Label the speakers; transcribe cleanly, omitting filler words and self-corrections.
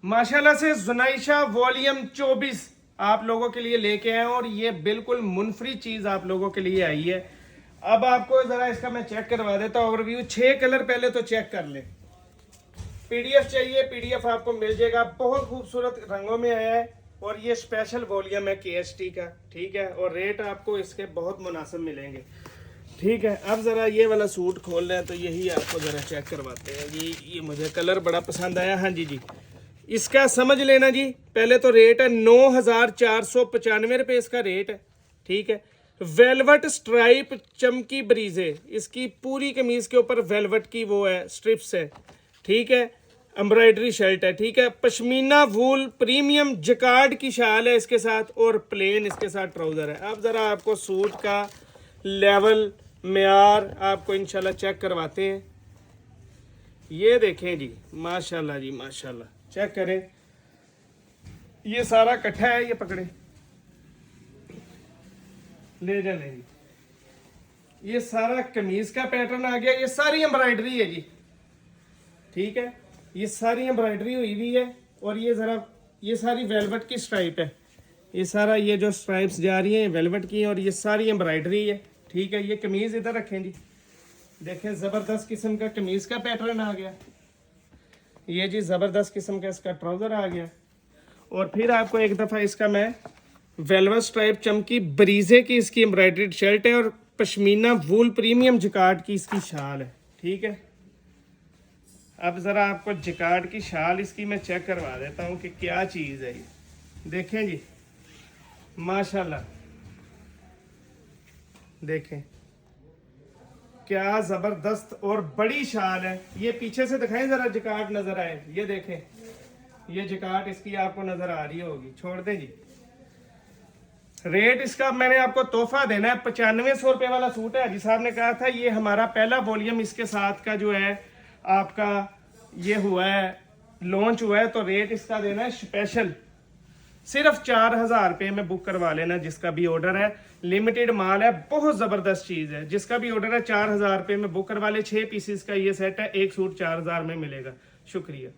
Speaker 1: माशाल्लाह से जुनाइशा वॉल्यूम 24 आप लोगों के लिए लेके आए और ये बिल्कुल मुनफरी चीज आप लोगों के लिए आई है। अब आपको जरा इसका मैं चेक करवा देता हूँ ओवरव्यू। 6 कलर पहले तो चेक कर ले। पीडीएफ चाहिए, पीडीएफ आपको मिल जाएगा। बहुत खूबसूरत रंगों में आया है और ये स्पेशल वॉल्यूम है केएसटी का, ठीक है। और रेट आपको इसके बहुत मुनासिब मिलेंगे, ठीक है। अब ज़रा ये वाला सूट खोल रहे हैं तो यही आपको ज़रा चेक करवाते हैं। ये मुझे कलर बड़ा पसंद आया। हाँ जी, इसका समझ लेना जी। पहले तो रेट है 9,495 रुपये इसका रेट है, ठीक है। वेलवेट स्ट्राइप चमकी ब्रीजे, इसकी पूरी कमीज के ऊपर वेलवेट की वो है, स्ट्रिप्स है, ठीक है। एम्ब्रॉयडरी शर्ट है, ठीक है। पश्मीना वूल प्रीमियम जकार्ड की शाल है इसके साथ और प्लेन इसके साथ ट्राउजर है। अब ज़रा आपको सूट का लेवल मेयार आपको इंशाल्लाह चेक करवाते हैं। ये देखें जी, माशाल्लाह जी माशाल्लाह, चेक करें। ये सारा इकट्ठा है, ये पकड़े ले जाने जी। ये सारा कमीज का पैटर्न आ गया। ये सारी एम्ब्रॉयडरी है जी, ठीक है। ये सारी एम्ब्रॉयडरी हुई हुई है और ये ज़रा ये सारी वेलवेट की स्ट्राइप है। ये सारा ये जो स्ट्राइप्स जा रही हैं वेलवेट की और ये सारी एम्ब्रॉयडरी है, ठीक है। ये कमीज इधर रखें जी, देखें ज़बरदस्त किस्म का कमीज का पैटर्न आ गया। ये जी ज़बरदस्त किस्म का इसका ट्राउज़र आ गया। और फिर आपको एक दफ़ा इसका मैं वेलवेट स्ट्राइप चमकी ब्रीजे की इसकी एम्ब्रॉयडर्ड शर्ट है और पश्मीना वूल प्रीमियम जिकार्ड की इसकी शाल है, ठीक है। अब ज़रा आपको जिकार्ड की शाल इसकी मैं चेक करवा देता हूँ कि क्या चीज़ है ये। देखें जी माशाल्लाह, देखें क्या ज़बरदस्त और बड़ी शाल है। ये पीछे से दिखाएं ज़रा, जिकार्ड नज़र आए। ये देखें, ये जिकार्ड इसकी आपको नज़र आ रही होगी। छोड़ दें जी। रेट इसका मैंने आपको तोहफा देना है। 9500 रुपये वाला सूट है। हाजी साहब ने कहा था ये हमारा पहला वॉल्यूम इसके साथ का जो है आपका ये हुआ है, लॉन्च हुआ है, तो रेट इसका देना है स्पेशल सिर्फ 4,000 रुपये में बुक करवा लेना। जिसका भी ऑर्डर है, लिमिटेड माल है, बहुत ज़बरदस्त चीज़ है। जिसका भी ऑर्डर है 4,000 रुपये में बुक करवा ले। 6 पीसीस का ये सेट है, एक सूट 4,000 में मिलेगा। शुक्रिया।